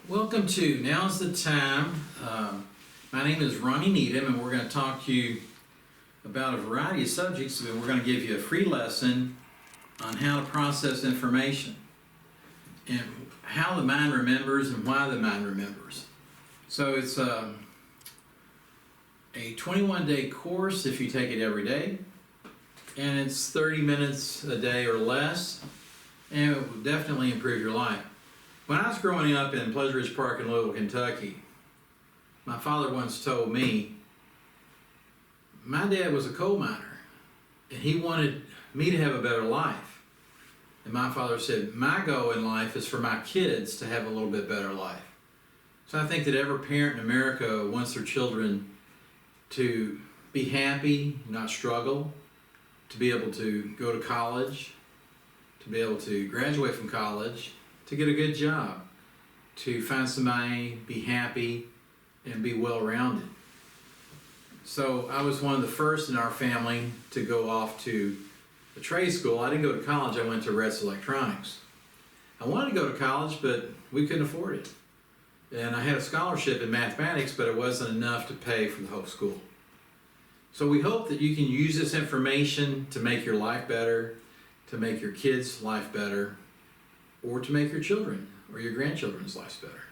Welcome to Now's the Time. My name is Ronnie Needham, and we're going to talk to you about a variety of subjects. And we're going to give you a free lesson on how to process information and how the mind remembers and why the mind remembers. So it's a 21-day course if you take it every day, and it's 30 minutes a day or less, and it will definitely improve your life. When I was growing up in Pleasant Ridge Park in Louisville, Kentucky, my father once told me, my dad was a coal miner, and he wanted me to have a better life. And my father said, my goal in life is for my kids to have a little bit better life. So I think that every parent in America wants their children to be happy, not struggle, to be able to go to college, to be able to graduate from college, to get a good job, to find somebody, be happy, and be well-rounded. So I was one of the first in our family to go off to a trade school. I didn't go to college, I went to Reds Electronics. I wanted to go to college, but we couldn't afford it. And I had a scholarship in mathematics, but it wasn't enough to pay for the whole school. So we hope that you can use this information to make your life better, to make your kids' life better, or to make your children or your grandchildren's lives better.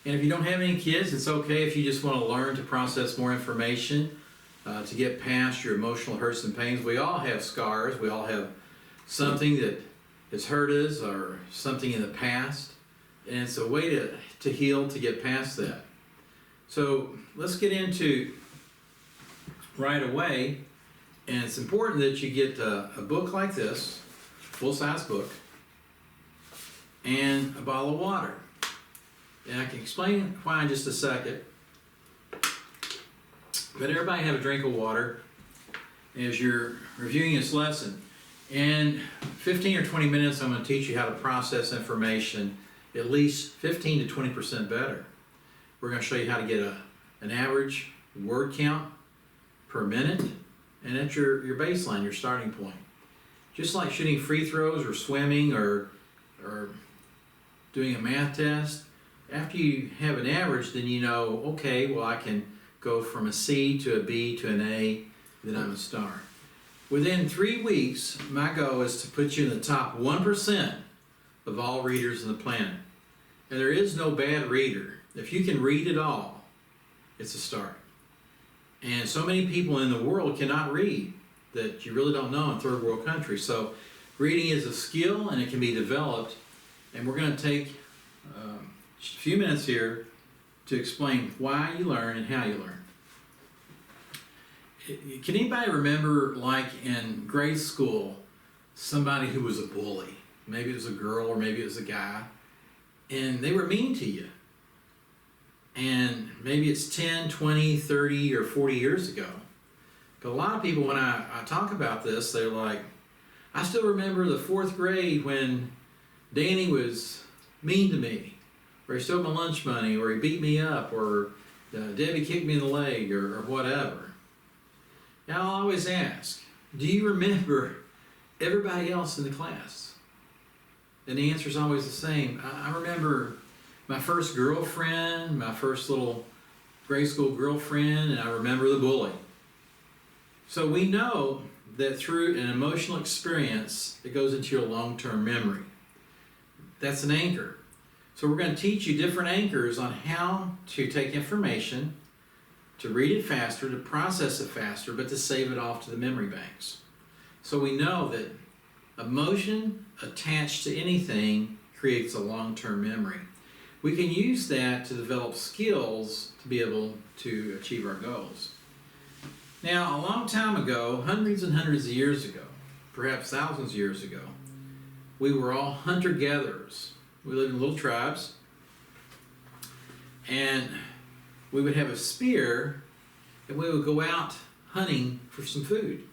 And if you don't have any kids, it's okay if you just want to learn to process more information, to get past your emotional hurts and pains. We all have scars. We all have something that has hurt us or something in the past. And it's a way to heal, to get past that. So let's get into right away. And it's important that you get a book like this, full-size book, and a bottle of water. And I can explain why in just a second. But everybody have a drink of water as you're reviewing this lesson. In 15 or 20 minutes, I'm going to teach you how to process information at least 15 to 20% better. We're going to show you how to get an average word count per minute, and that's your baseline, your starting point. Just like shooting free throws or swimming or doing a math test, after you have an average, then you know, okay, well, I can go from a C to a B to an A, then I'm a star. Within 3 weeks, my goal is to put you in the top 1% of all readers on the planet. And there is no bad reader. If you can read at all, it's a start. And so many people in the world cannot read that you really don't know in third world countries. So reading is a skill and it can be developed. And we're going to take just a few minutes here to explain why you learn and how you learn. Can anybody remember, like in grade school, somebody who was a bully? Maybe it was a girl or maybe it was a guy, and they were mean to you. And maybe it's 10, 20, 30, or 40 years ago. But a lot of people, when I talk about this, they're like, I still remember the 4th grade when Danny was mean to me, or he stole my lunch money, or he beat me up, or Debbie kicked me in the leg, or whatever. Now I'll always ask, do you remember everybody else in the class? And the answer is always the same. I remember my first girlfriend, my first little grade school girlfriend, and I remember the bully. So we know that through an emotional experience, it goes into your long-term memory. That's an anchor. So we're going to teach you different anchors on how to take information, to read it faster, to process it faster, but to save it off to the memory banks. So we know that emotion attached to anything creates a long-term memory. We can use that to develop skills to be able to achieve our goals. Now, a long time ago, hundreds and hundreds of years ago, perhaps thousands of years ago, we were all hunter-gatherers. We lived in little tribes, and we would have a spear, and we would go out hunting for some food.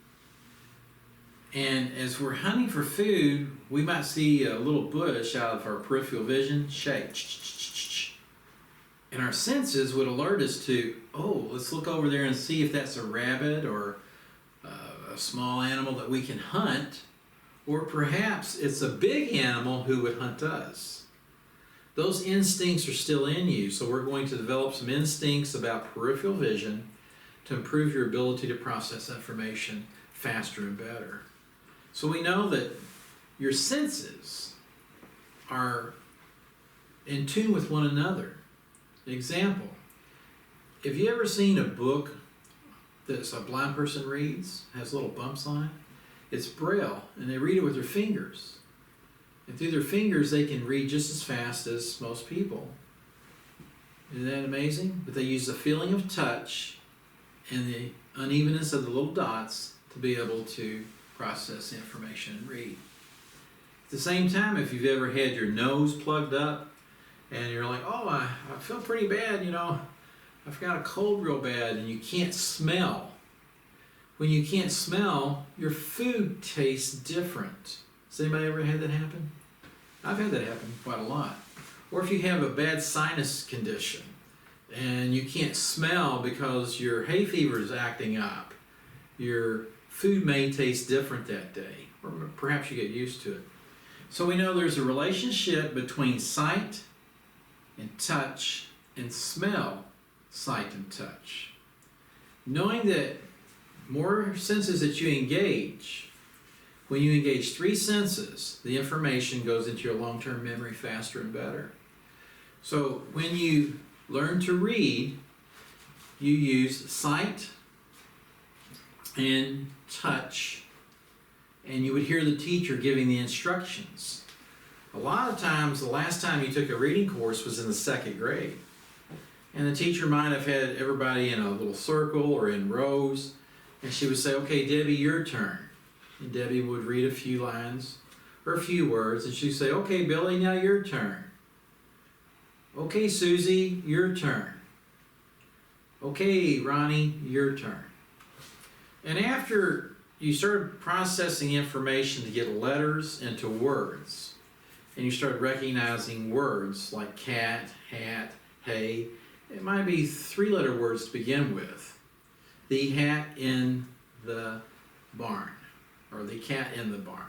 And as we're hunting for food, we might see a little bush out of our peripheral vision shake. And our senses would alert us to, oh, let's look over there and see if that's a rabbit or a small animal that we can hunt, or perhaps it's a big animal who would hunt us. those instincts are still in you. So we're going to develop some instincts about peripheral vision to improve your ability to process information faster and better. So we know that your senses are in tune with one another. Example, have you ever seen a book that a blind person reads, has little bumps on it? It's Braille, and they read it with their fingers. And through their fingers, they can read just as fast as most people. Isn't that amazing? But they use the feeling of touch and the unevenness of the little dots to be able to process information and read. At the same time, if you've ever had your nose plugged up and you're like, oh, I feel pretty bad, I've got a cold real bad, and you can't smell. When you can't smell, your food tastes different. Has anybody ever had that happen? I've had that happen quite a lot. Or if you have a bad sinus condition and you can't smell because your hay fever is acting up, your food may taste different that day, or perhaps you get used to it. So we know there's a relationship between sight and touch and smell, sight and touch. Knowing that more senses that you engage, when you engage 3 senses, the information goes into your long-term memory faster and better. So when you learn to read, you use sight and touch, and you would hear the teacher giving the instructions. A lot of times, the last time you took a reading course was in the 2nd grade. And the teacher might have had everybody in a little circle or in rows, and she would say, okay, Debbie, your turn. And Debbie would read a few lines or a few words, and she'd say, okay, Billy, now your turn. Okay, Susie, your turn. Okay, Ronnie, your turn. And after you started processing information to get letters into words, and you started recognizing words like cat, hat, hay, it might be 3-letter words to begin with. The hat in the barn, or the cat in the barn.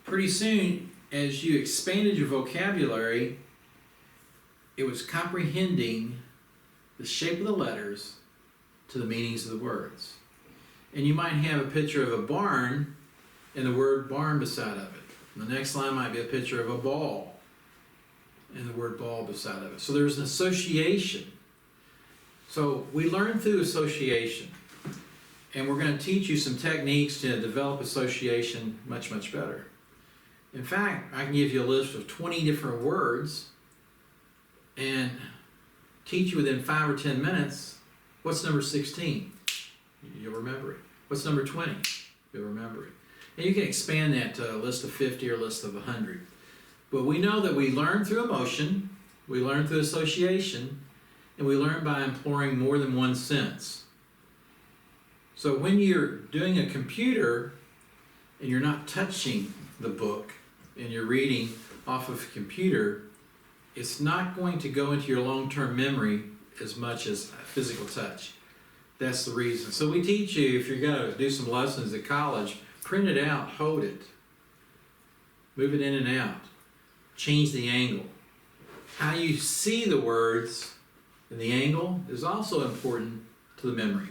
Pretty soon, as you expanded your vocabulary, it was comprehending the shape of the letters to the meanings of the words. And you might have a picture of a barn and the word barn beside of it. And the next line might be a picture of a ball and the word ball beside of it. So there's an association. So we learn through association. And we're going to teach you some techniques to develop association much, much better. In fact, I can give you a list of 20 different words and teach you within 5 or 10 minutes what's number 16. You'll remember it. What's number 20? You'll remember it. And you can expand that to a list of 50 or a list of 100. But we know that we learn through emotion, we learn through association, and we learn by employing more than one sense. So when you're doing a computer and you're not touching the book and you're reading off of a computer, it's not going to go into your long-term memory as much as physical touch. That's the reason. So we teach you, if you're going to do some lessons at college, print it out, hold it, move it in and out, change the angle. How you see the words and the angle is also important to the memory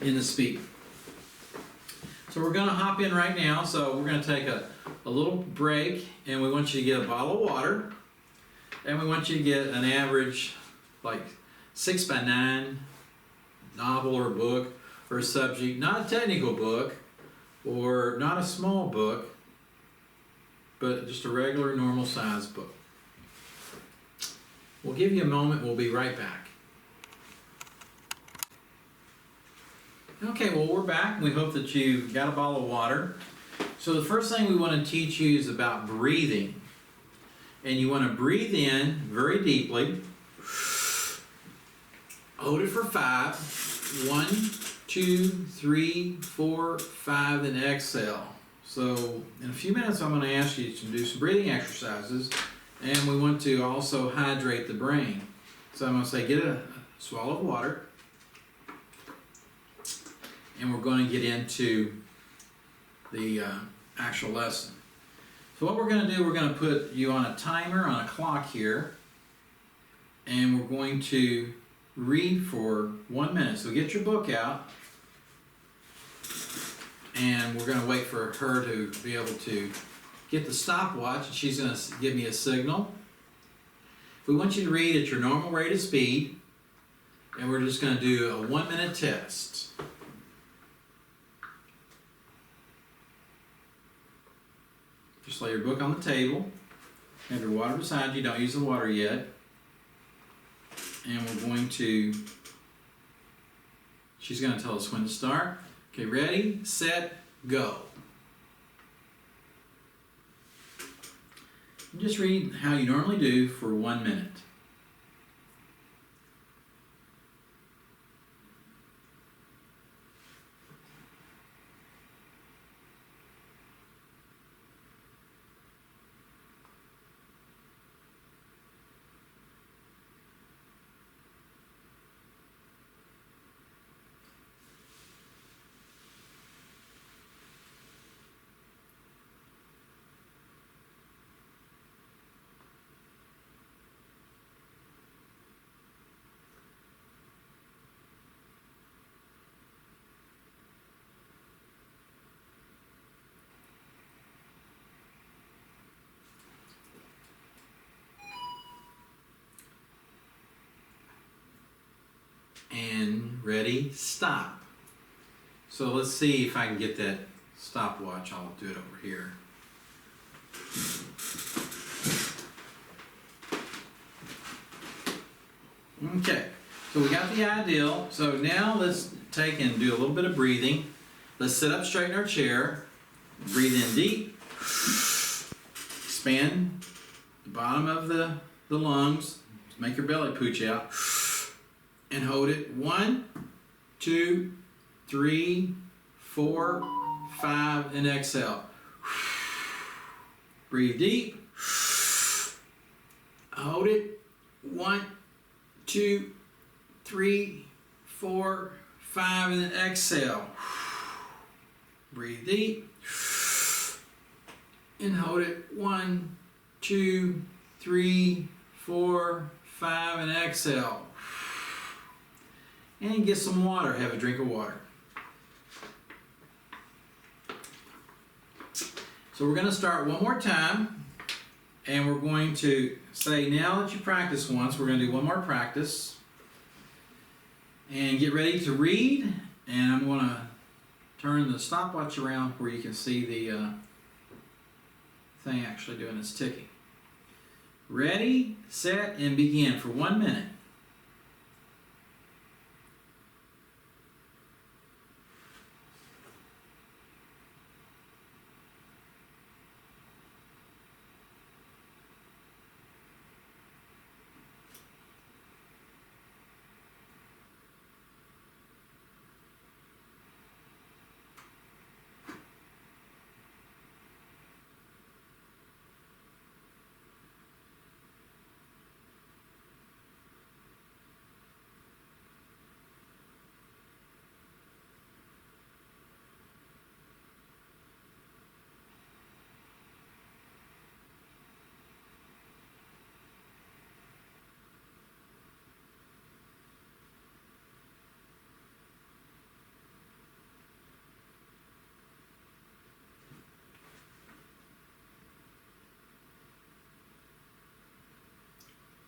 in the speak. So we're going to hop in right now. So we're going to take a little break, and we want you to get a bottle of water, and we want you to get an average like 6x9 novel or book or a subject, not a technical book or not a small book, but just a regular normal size book. We'll give you a moment. We'll be right back. Okay, well, we're back. We hope that you got a bottle of water. So the first thing we want to teach you is about breathing. And you want to breathe in very deeply. Hold it for 5. 1, 2, 3, 4, 5, then exhale. So in a few minutes, I'm going to ask you to do some breathing exercises. And we want to also hydrate the brain. So I'm going to say, get a swallow of water. And we're going to get into the actual lesson. So what we're going to do, we're going to put you on a timer, on a clock here, and we're going to read for 1 minute. So get your book out, and we're going to wait for her to be able to get the stopwatch, and she's going to give me a signal. We want you to read at your normal rate of speed, and we're just going to do a 1 minute test. Just lay your book on the table, have your water beside you, don't use the water yet. And we're going to, she's going to tell us when to start. Okay, ready, set, go. And just read how you normally do for 1 minute. And ready, stop. So let's see if I can get that stopwatch. I'll do it over here. Okay, so we got the ideal. So now let's take and do a little bit of breathing. Let's sit up straight in our chair. Breathe in deep. Expand the bottom of the lungs. Make your belly pooch out. And hold it. 1, 2, 3, 4, 5, and exhale. Breathe deep. Hold it. 1, 2, 3, 4, 5, and then exhale. Breathe deep. And hold it. 1, 2, 3, 4, 5, and exhale. And get some water. Have a drink of water. So we're going to start one more time, and we're going to say, now that you practice once, we're going to do one more practice. And get ready to read, and I'm going to turn the stopwatch around where you can see the thing actually doing its ticking. Ready, set, and begin for 1 minute.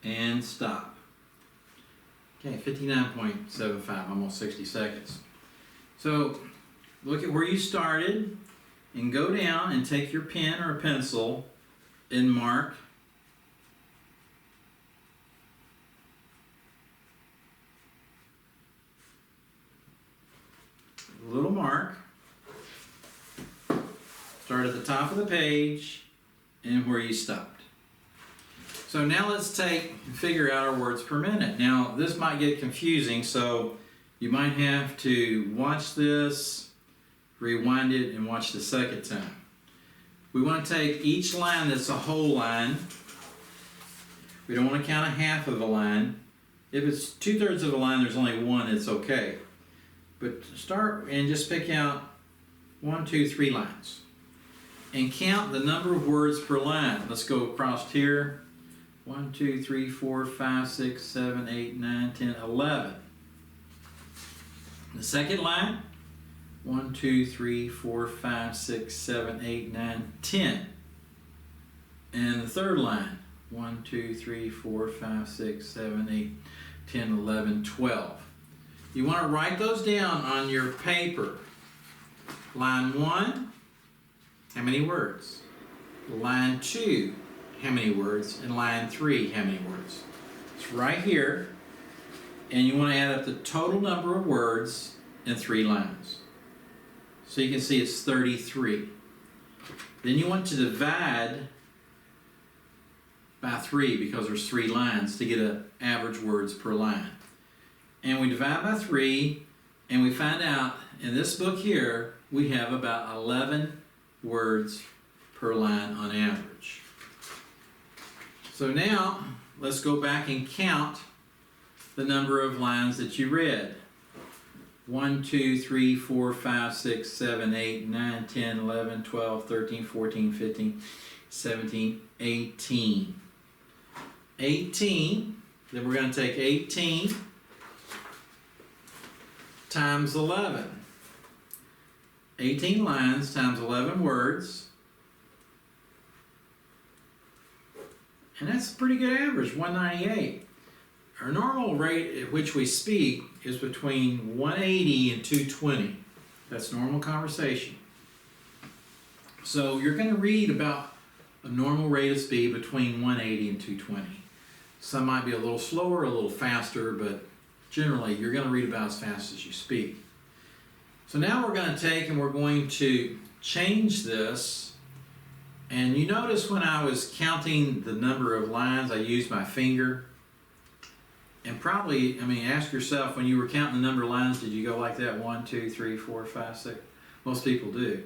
And stop. Okay, 59.75, almost 60 seconds. So look at where you started and go down and take your pen or a pencil and mark. A little mark. Start at the top of the page and where you stopped. So now let's figure out our words per minute. Now this might get confusing, so you might have to watch this, rewind it, and watch the second time. We want to take each line that's a whole line. We don't want to count a half of a line. If it's 2/3 of a line, there's only one, it's okay. But start and just pick out 1, 2, 3 lines. and count the number of words per line. Let's go across here. 1, 2, 3, 4, 5, 6, 7, 8, 9, 10, 11. The second line, 1, 2, 3, 4, 5, 6, 7, 8, 9, 10. And the third line, 1, 2, 3, 4, 5, 6, 7, 8, 10, 11, 12. You want to write those down on your paper. Line 1, how many words? Line 2, how many words? And line 3, how many words? It's right here. And you want to add up the total number of words in 3 lines. So you can see it's 33. Then you want to divide by 3 because there's 3 lines to get an average words per line. And we divide by 3 and we find out in this book here we have about 11 words per line on average. So now let's go back and count the number of lines that you read. 1, 2, 3, 4, 5, 6, 7, 8, 9, 10, 11, 12, 13, 14, 15, 17, 18. 18, then we're going to take 18 times 11. 18 lines times 11 words. And that's a pretty good average, 198. Our normal rate at which we speak is between 180 and 220. That's normal conversation. So you're going to read about a normal rate of speed between 180 and 220. Some might be a little slower, a little faster, but generally you're going to read about as fast as you speak. So now we're going to take and we're going to change this. And you notice when I was counting the number of lines, I used my finger. And probably, ask yourself, when you were counting the number of lines, did you go like that? 1, 2, 3, 4, 5, 6? Most people do.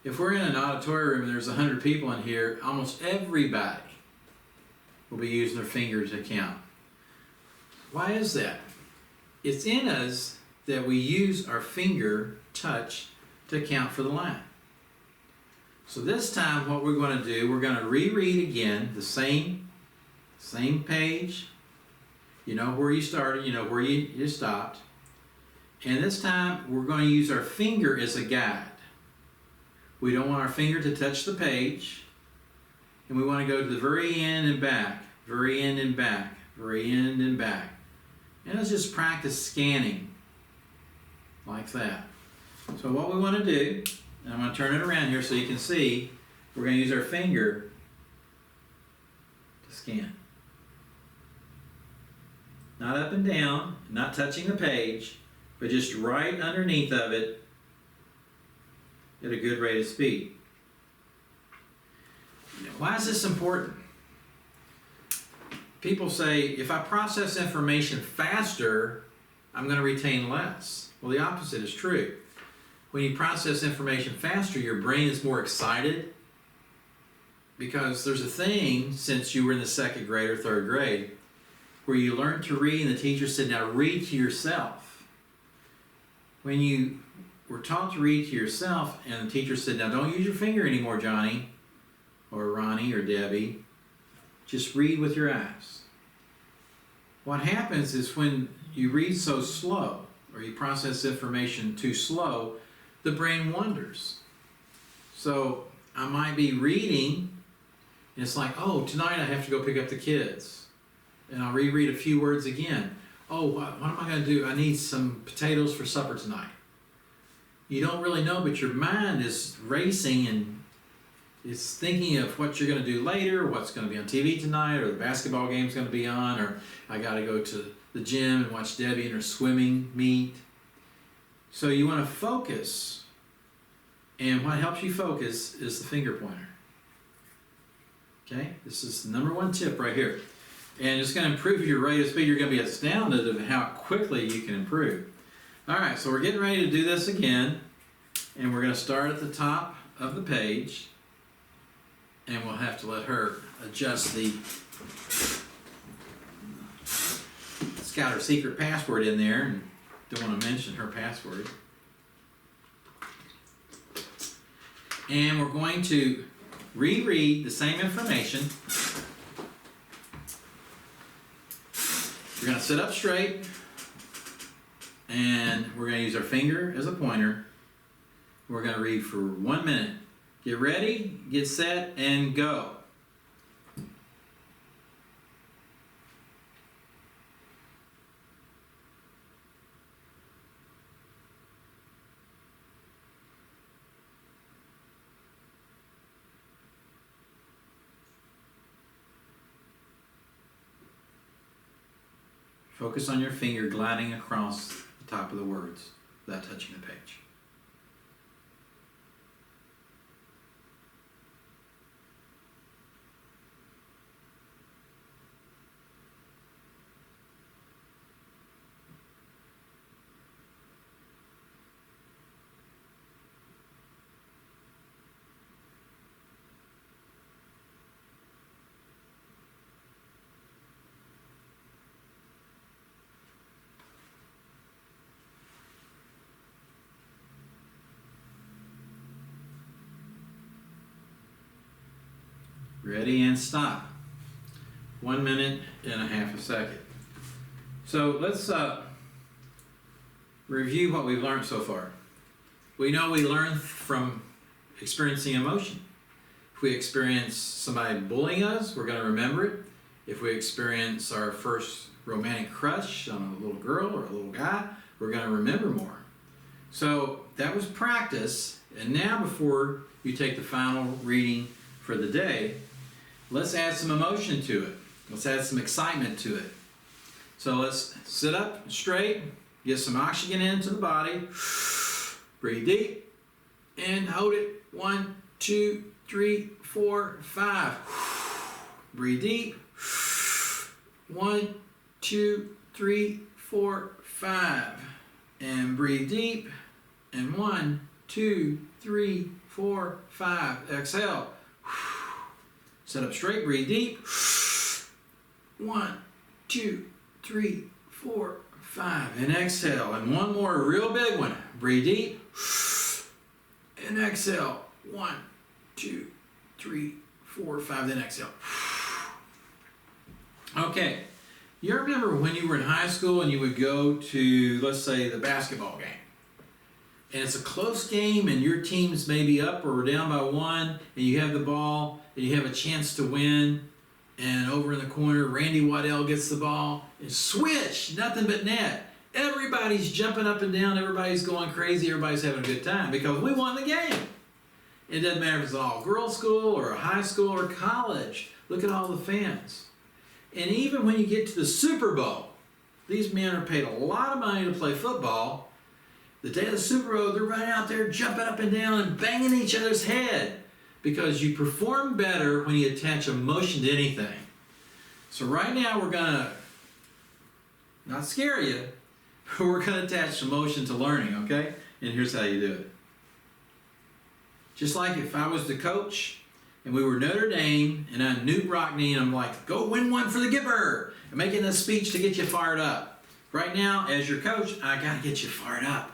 If we're in an auditorium and there's 100 people in here, almost everybody will be using their fingers to count. Why is that? It's in us that we use our finger touch to count for the line. So this time what we're going to do, we're going to reread again the same page. You know where you started, you know where you stopped. And this time we're going to use our finger as a guide. We don't want our finger to touch the page. And we want to go to the very end and back, very end and back, very end and back. And let's just practice scanning like that. So what we want to do, and I'm going to turn it around here so you can see, we're going to use our finger to scan. Not up and down, not touching the page, but just right underneath of it at a good rate of speed. Why is this important? People say, if I process information faster, I'm going to retain less. Well, the opposite is true. When you process information faster, your brain is more excited because there's a thing, since you were in the 2nd grade or 3rd grade, where you learn to read and the teacher said, now read to yourself. When you were taught to read to yourself and the teacher said, now don't use your finger anymore, Johnny, or Ronnie, or Debbie, just read with your eyes. What happens is when you read so slow, or you process information too slow, the brain wanders. So I might be reading, and it's like, oh, tonight I have to go pick up the kids. And I'll reread a few words again. Oh, what am I going to do? I need some potatoes for supper tonight. You don't really know, but your mind is racing and it's thinking of what you're going to do later, what's going to be on TV tonight, or the basketball game's going to be on, or I got to go to the gym and watch Debbie in her swimming meet. So you want to focus, and what helps you focus is the finger pointer. Okay, this is the number 1 tip right here. And it's going to improve your rate of speed. You're going to be astounded at how quickly you can improve. All right, so we're getting ready to do this again, and we're going to start at the top of the page, and we'll have to let her adjust the... It's got her secret password in there, and don't want to mention her password. And we're going to reread the same information. We're going to sit up straight, and we're going to use our finger as a pointer. We're going to read for 1 minute. Get ready, get set, and go. Focus on your finger gliding across the top of the words without touching the page. Ready and stop. 1 minute and a half a second. So let's review what we've learned so far. We know we learn from experiencing emotion. If we experience somebody bullying us, we're going to remember it. If we experience our first romantic crush on a little girl or a little guy, we're going to remember more. So that was practice. And now before you take the final reading for the day, let's add some emotion to it. Let's add some excitement to it. So let's sit up straight, get some oxygen into the body, breathe deep, and hold it. 1, 2, 3, 4, 5. Breathe deep. 1, 2, 3, 4, 5. And breathe deep. And 1, 2, 3, 4, 5. Exhale. Sit up straight, breathe deep. 1, 2, 3, 4, 5. And exhale. And one more real big one. Breathe deep. And exhale. 1, 2, 3, 4, 5. Then exhale. Okay. You remember when you were in high school and you would go to, let's say, the basketball game. And it's a close game and your team's maybe up or down by 1 and you have the ball and you have a chance to win, and over in the corner Randy Waddell gets the ball and switch, nothing but net. Everybody's jumping up and down, everybody's going crazy, everybody's having a good time because we won the game. It doesn't matter if it's all girls school or a high school or college. Look at all the fans. And even when you get to the Super Bowl, these men are paid a lot of money to play football. The day of the Super Bowl, they're running out there, jumping up and down and banging each other's head because you perform better when you attach emotion to anything. So right now we're going to, not scare you, but we're going to attach emotion to learning, okay? And here's how you do it. Just like if I was the coach and we were Notre Dame and I'm Newt Rockney and I'm like, go win one for the Gipper, and making a speech to get you fired up. Right now, as your coach, I got to get you fired up.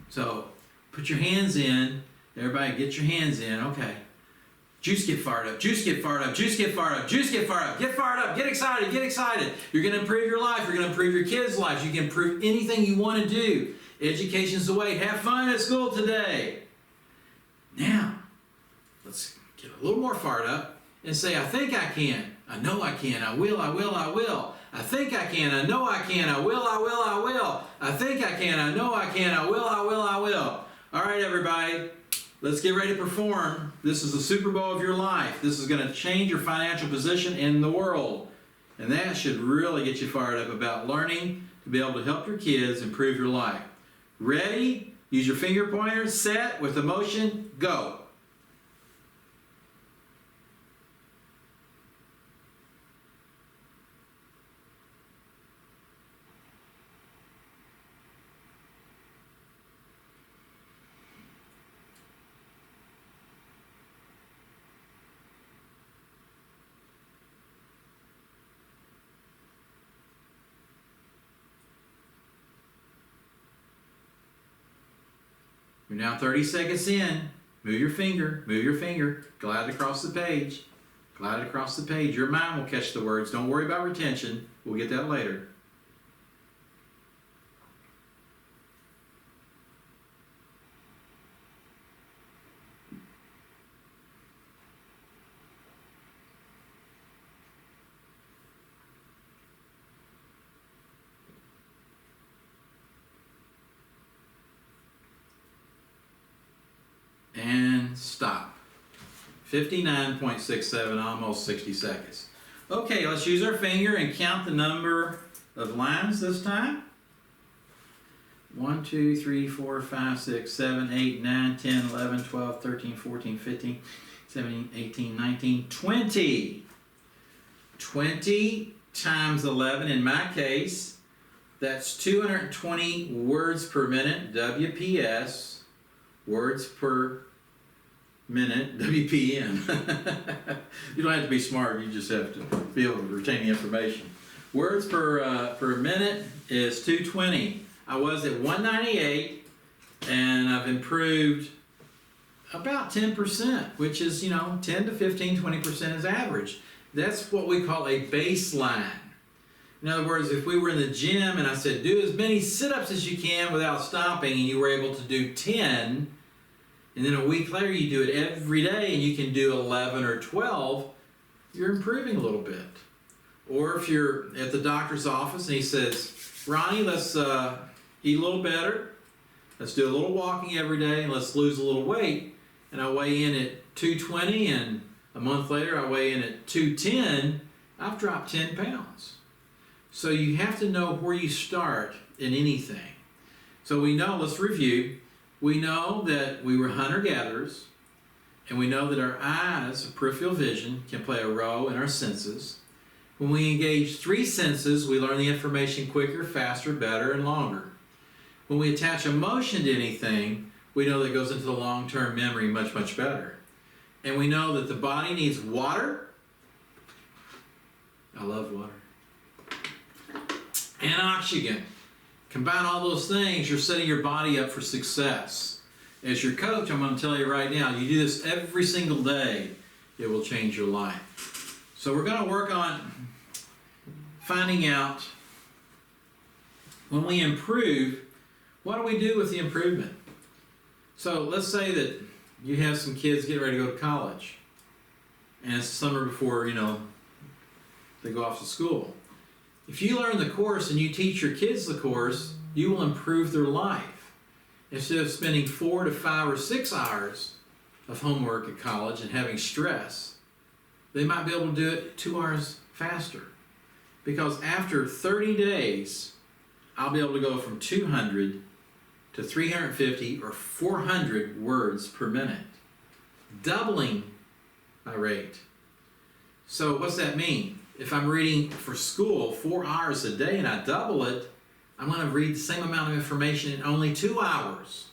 So put your hands in. Everybody get your hands in. Okay. Juice, get fired up. Juice, get fired up. Juice, get fired up. Juice, get fired up. Get fired up. Get excited. Get excited. You're going to improve your life. You're going to improve your kids' lives. You can improve anything you want to do. Education's the way. Have fun at school today. Now, let's get a little more fired up and say, I think I can. I know I can. I will. I will. I will. I think I can. I know I can. I will. I will. I will. I think I can. I know I can. I will. I will. I will. All right, everybody. Let's get ready to perform. This is the Super Bowl of your life. This is going to change your financial position in the world. And that should really get you fired up about learning to be able to help your kids improve your life. Ready? Use your finger pointer. Set. With emotion. Go. We're now 30 seconds in. Move your finger, glide across the page. Glide across the page. Your mind will catch the words. Don't worry about retention. We'll get that later. And stop. 59.67, almost 60 seconds. Okay, let's use our finger and count the number of lines this time. 1, 2, 3, 4, 5, 6, 7, 8, 9, 10, 11, 12, 13, 14, 15, 17, 18, 19, 20. 20 times 11 in my case, that's 220 words per minute, WPS, words per minute, WPM. You don't have to be smart, you just have to be able to retain the information. Words per minute is 220. I was at 198 and I've improved about 10%, which is, 10 to 15, 20% is average. That's what we call a baseline. In other words, if we were in the gym and I said, do as many sit-ups as you can without stopping, and you were able to do 10, and then a week later you do it every day and you can do 11 or 12, you're improving a little bit. Or if you're at the doctor's office and he says, Ronnie, let's eat a little better, let's do a little walking every day, and let's lose a little weight. And I weigh in at 220, and a month later I weigh in at 210, I've dropped 10 pounds. So you have to know where you start in anything. So we know, let's review, we know that we were hunter-gatherers, and we know that our eyes, peripheral vision, can play a role in our senses. When we engage 3 senses, we learn the information quicker, faster, better, and longer. When we attach emotion to anything, we know that it goes into the long-term memory much, much better. And we know that the body needs water. I love water. And oxygen. Combine all those things, you're setting your body up for success. As your coach, I'm going to tell you right now, you do this every single day, it will change your life. So we're going to work on finding out when we improve, what do we do with the improvement? So let's say that you have some kids getting ready to go to college, and it's summer before, they go off to school. If you learn the course and you teach your kids the course, you will improve their life. Instead of spending 4 to 5 or 6 hours of homework at college and having stress, they might be able to do it 2 hours faster. Because after 30 days, I'll be able to go from 200 to 350 or 400 words per minute, doubling my rate. So what's that mean? If I'm reading for school 4 hours a day and I double it, I'm going to read the same amount of information in only 2 hours.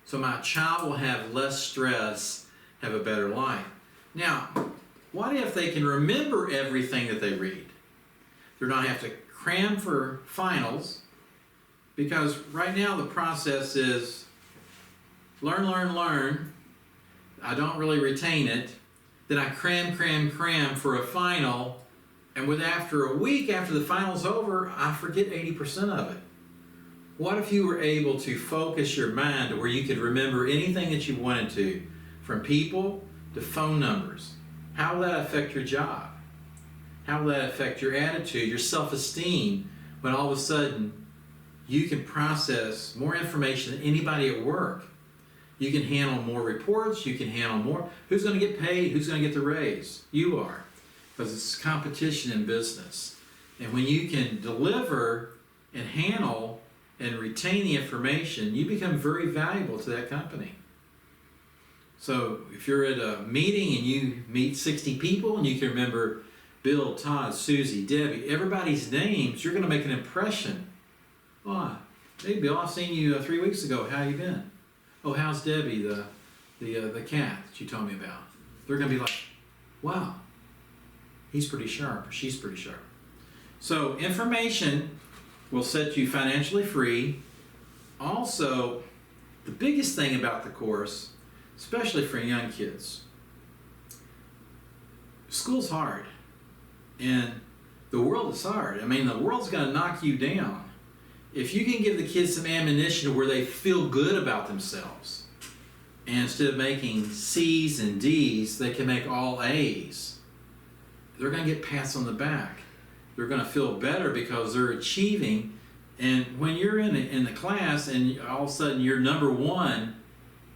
So my child will have less stress, have a better life. Now, what if they can remember everything that they read? They're not have to cram for finals, because right now the process is learn, learn, learn. I don't really retain it. Then I cram for a final, and after a week after the final's over, I forget 80% of it. What if you were able to focus your mind to where you could remember anything that you wanted to, from people to phone numbers? How will that affect your job? How will that affect your attitude, your self-esteem, when all of a sudden you can process more information than anybody at work? You can handle more reports, you can handle more. Who's going to get paid? Who's going to get the raise? You are. Because it's competition in business. And when you can deliver and handle and retain the information, you become very valuable to that company. So if you're at a meeting and you meet 60 people and you can remember Bill, Todd, Susie, Debbie, everybody's names, you're going to make an impression. Why? Hey Bill, I've seen you 3 weeks ago. How you been? Oh, how's Debbie, the cat that you told me about? They're going to be like, wow, he's pretty sharp, or she's pretty sharp. So information will set you financially free. Also, the biggest thing about the course, especially for young kids. School's hard, and the world is hard. I mean, the world's going to knock you down. If you can give the kids some ammunition where they feel good about themselves, and instead of making C's and D's, they can make all A's, they're going to get pats on the back. They're going to feel better because they're achieving. And when you're in the class and all of a sudden you're number one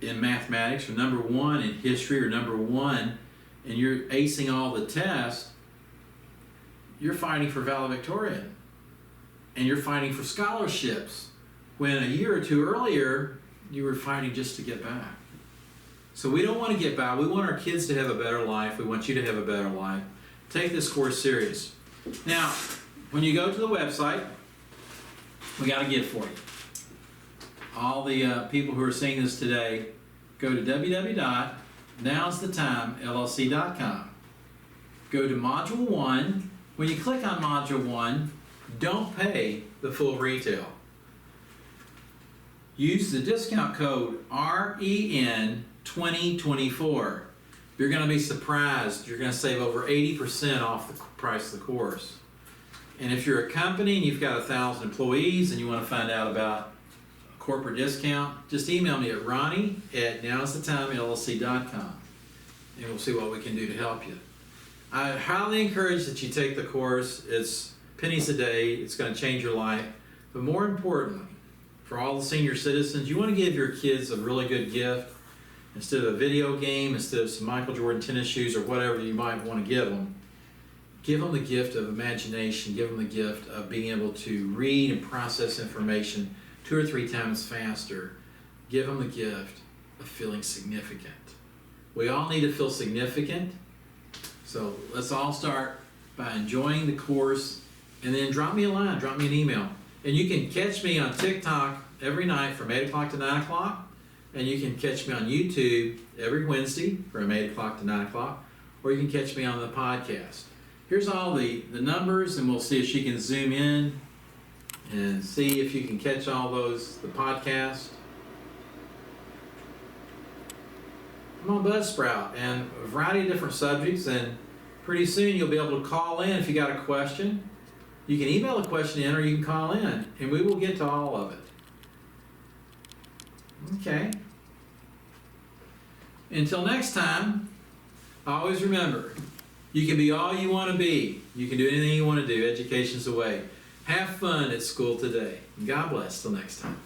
in mathematics, or number one in history, or number one, and you're acing all the tests, you're fighting for valedictorian. And you're fighting for scholarships when a year or two earlier you were fighting just to get back. So we don't want to get back. We want our kids to have a better life. We want you to have a better life. Take this course serious. Now, when you go to the website, we got a gift for you. All the people who are seeing this today, go to www.nowsthetimellc.com. Go to Module 1. When you click on Module 1, don't pay the full retail. Use the discount code REN2024. You're going to be surprised. You're going to save over 80% off the price of the course. And if you're a company and you've got 1,000 employees and you want to find out about a corporate discount, just email me at ronnie@nowsthetimellc.com, and we'll see what we can do to help you. I highly encourage that you take the course. It's pennies a day. It's going to change your life. But more importantly, for all the senior citizens, you want to give your kids a really good gift. Instead of a video game, instead of some Michael Jordan tennis shoes or whatever you might want to give them the gift of imagination. Give them the gift of being able to read and process information 2 or 3 times faster. Give them the gift of feeling significant. We all need to feel significant. So let's all start by enjoying the course, and then drop me a line, drop me an email. And you can catch me on TikTok every night from 8 o'clock to 9 o'clock. And you can catch me on YouTube every Wednesday from 8 o'clock to 9 o'clock. Or you can catch me on the podcast. Here's all the numbers, and we'll see if she can zoom in and see if you can catch all those, the podcast. I'm on Buzzsprout, and a variety of different subjects, and pretty soon you'll be able to call in if you got a question. You can email a question in, or you can call in, and we will get to all of it. Okay. Until next time, always remember, you can be all you want to be. You can do anything you want to do. Education's the way. Have fun at school today. God bless. Till next time.